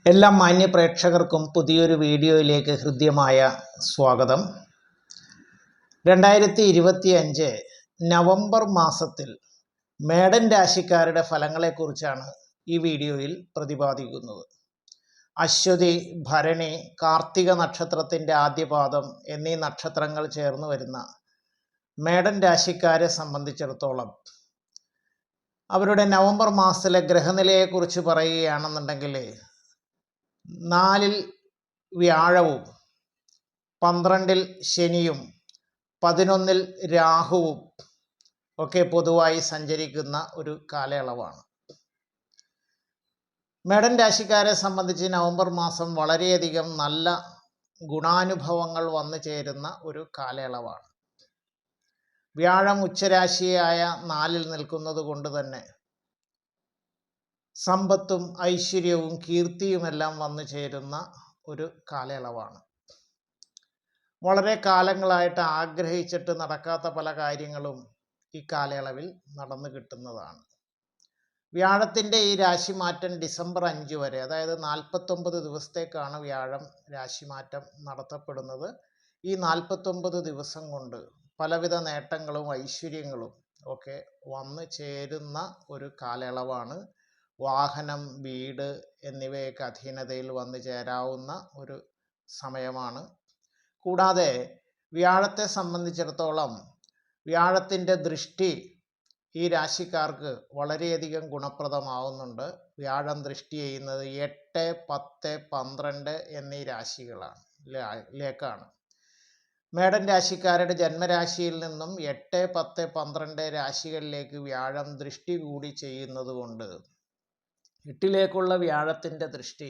എല്ലാ മാന്യ പ്രേക്ഷകർക്കും പുതിയൊരു വീഡിയോയിലേക്ക് ഹൃദ്യമായ സ്വാഗതം. 2025 നവംബർ മാസത്തിൽ മേടൻ രാശിക്കാരുടെ ഫലങ്ങളെക്കുറിച്ചാണ് ഈ വീഡിയോയിൽ പ്രതിപാദിക്കുന്നത്. അശ്വതി, ഭരണി, കാർത്തിക നക്ഷത്രത്തിൻ്റെ ആദ്യപാദം എന്നീ നക്ഷത്രങ്ങൾ ചേർന്ന് വരുന്ന മേടൻ രാശിക്കാരെ സംബന്ധിച്ചിടത്തോളം അവരുടെ നവംബർ മാസത്തിലെ ഗ്രഹനിലയെക്കുറിച്ച് പറയുകയാണെന്നുണ്ടെങ്കിൽ 4-ൽ വ്യാഴവും 12-ൽ ശനിയും 11-ൽ രാഹുവും ഒക്കെ പൊതുവായി സഞ്ചരിക്കുന്ന ഒരു കാലയളവാണ്. മേടൻ രാശിക്കാരെ സംബന്ധിച്ച് നവംബർ മാസം വളരെയധികം നല്ല ഗുണാനുഭവങ്ങൾ വന്നു ചേരുന്ന ഒരു കാലയളവാണ്. വ്യാഴം ഉച്ചരാശിയായ 4-ൽ നിൽക്കുന്നത് കൊണ്ട് തന്നെ സമ്പത്തും ഐശ്വര്യവും കീർത്തിയുമെല്ലാം വന്നു ചേരുന്ന ഒരു കാലയളവാണ്. വളരെ കാലങ്ങളായിട്ട് ആഗ്രഹിച്ചിട്ട് നടക്കാത്ത പല കാര്യങ്ങളും ഈ കാലയളവിൽ നടന്നു കിട്ടുന്നതാണ്. വ്യാഴത്തിൻ്റെ ഈ രാശിമാറ്റം ഡിസംബർ 5 വരെ, അതായത് 49 ദിവസത്തേക്കാണ് വ്യാഴം രാശിമാറ്റം നടത്തപ്പെടുന്നത്. ഈ 49 ദിവസം കൊണ്ട് പലവിധ നേട്ടങ്ങളും ഐശ്വര്യങ്ങളും ഒക്കെ വന്നു ചേരുന്ന ഒരു കാലയളവാണ്. വാഹനം, വീട് എന്നിവയൊക്കെ അധീനതയിൽ വന്നു ചേരാവുന്ന ഒരു സമയമാണ്. കൂടാതെ വ്യാഴത്തെ സംബന്ധിച്ചിടത്തോളം വ്യാഴത്തിൻ്റെ ദൃഷ്ടി ഈ രാശിക്കാർക്ക് വളരെയധികം ഗുണപ്രദമാവുന്നുണ്ട്. വ്യാഴം ദൃഷ്ടി ചെയ്യുന്നത് 8, 10, 12 എന്നീ രാശികളാണ്. മേടൻ രാശിക്കാരുടെ ജന്മരാശിയിൽ നിന്നും 8, 10, 12 രാശികളിലേക്ക് വ്യാഴം ദൃഷ്ടി കൂടി ചെയ്യുന്നത് കൊണ്ട് 8-ലേക്കുള്ള വ്യാഴത്തിൻ്റെ ദൃഷ്ടി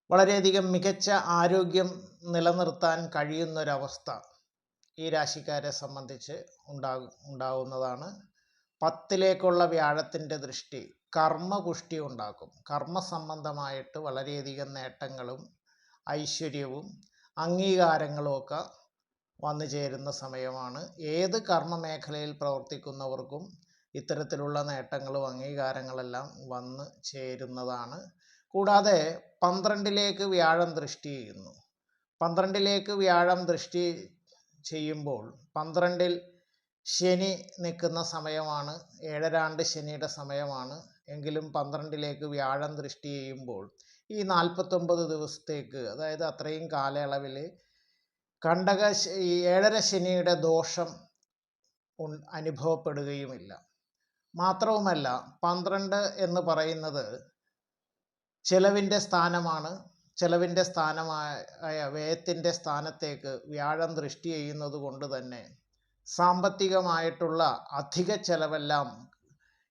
വളരെയധികം മികച്ച ആരോഗ്യം നിലനിർത്താൻ കഴിയുന്നൊരവസ്ഥ ഈ രാശിക്കാരെ സംബന്ധിച്ച് ഉണ്ടാകുന്നതാണ്. 10-ലേക്കുള്ള വ്യാഴത്തിൻ്റെ ദൃഷ്ടി കർമ്മപുഷ്ടി ഉണ്ടാക്കും. കർമ്മസംബന്ധമായിട്ട് വളരെയധികം നേട്ടങ്ങളും ഐശ്വര്യവും അംഗീകാരങ്ങളും ഒക്കെ വന്നു ചേരുന്ന സമയമാണ്. ഏത് കർമ്മമേഖലയിൽ പ്രവർത്തിക്കുന്നവർക്കും ഇത്തരത്തിലുള്ള നേട്ടങ്ങളും അംഗീകാരങ്ങളെല്ലാം വന്ന് ചേരുന്നതാണ്. കൂടാതെ 12-ലേക്ക് വ്യാഴം ദൃഷ്ടി ചെയ്യുന്നു. 12-ലേക്ക് വ്യാഴം ദൃഷ്ടി ചെയ്യുമ്പോൾ 12-ൽ ശനി നിൽക്കുന്ന സമയമാണ്. 7 ശനിയുടെ സമയമാണ്. എങ്കിലും 12-ലേക്ക് വ്യാഴം ദൃഷ്ടി ചെയ്യുമ്പോൾ ഈ 49 ദിവസത്തേക്ക്, അതായത് അത്രയും കാലയളവിൽ 7 ശനിയുടെ ദോഷം അനുഭവപ്പെടുകയുമില്ല. മാത്രവുമല്ല, 12 എന്ന് പറയുന്നത് ചെലവിൻ്റെ സ്ഥാനമാണ്. ചെലവിൻ്റെ സ്ഥാനമായ വ്യയത്തിൻ്റെ സ്ഥാനത്തേക്ക് വ്യാഴം ദൃഷ്ടി ചെയ്യുന്നത് കൊണ്ട് തന്നെ സാമ്പത്തികമായിട്ടുള്ള അധിക ചെലവെല്ലാം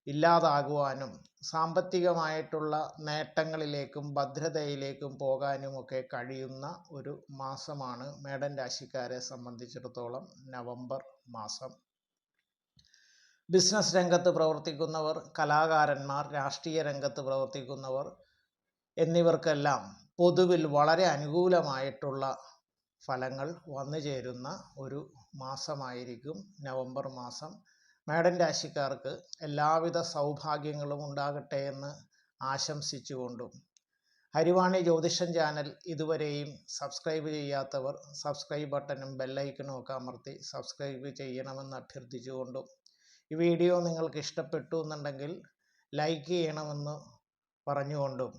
ഇല്ലാതാകുവാനും സാമ്പത്തികമായിട്ടുള്ള നേട്ടങ്ങളിലേക്കും ഭദ്രതയിലേക്കും പോകാനുമൊക്കെ കഴിയുന്ന ഒരു മാസമാണ് മേടൻ രാശിക്കാരെ സംബന്ധിച്ചിടത്തോളം നവംബർ മാസം. ബിസിനസ് രംഗത്ത് പ്രവർത്തിക്കുന്നവർ, കലാകാരന്മാർ, രാഷ്ട്രീയ രംഗത്ത് പ്രവർത്തിക്കുന്നവർ എന്നിവർക്കെല്ലാം പൊതുവിൽ വളരെ അനുകൂലമായിട്ടുള്ള ഫലങ്ങൾ വന്നു ചേരുന്ന ഒരു മാസമായിരിക്കും നവംബർ മാസം. മേടൻ രാശിക്കാർക്ക് എല്ലാവിധ സൗഭാഗ്യങ്ങളും ഉണ്ടാകട്ടെ എന്ന് ആശംസിച്ചുകൊണ്ടും, ഹരിവാണി ജ്യോതിഷം ചാനൽ ഇതുവരെയും സബ്സ്ക്രൈബ് ചെയ്യാത്തവർ സബ്സ്ക്രൈബ് ബട്ടണും ബെല്ലൈക്കണും ഒക്കെ അമർത്തി സബ്സ്ക്രൈബ് ചെയ്യണമെന്ന് അഭ്യർത്ഥിച്ചുകൊണ്ടും, ഈ വീഡിയോ നിങ്ങൾക്ക് ഇഷ്ടപ്പെട്ടു എന്നുണ്ടെങ്കിൽ ലൈക്ക് ചെയ്യണമെന്ന് പറഞ്ഞുകൊണ്ടും,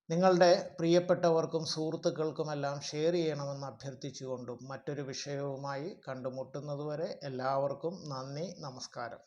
നിങ്ങളുടെ പ്രിയപ്പെട്ടവർക്കും സുഹൃത്തുക്കൾക്കുമെല്ലാം ഷെയർ ചെയ്യണമെന്ന് അഭ്യർത്ഥിച്ചുകൊണ്ടും മറ്റൊരു വിഷയവുമായി കണ്ടുമുട്ടുന്നതുവരെ എല്ലാവർക്കും നന്ദി, നമസ്കാരം.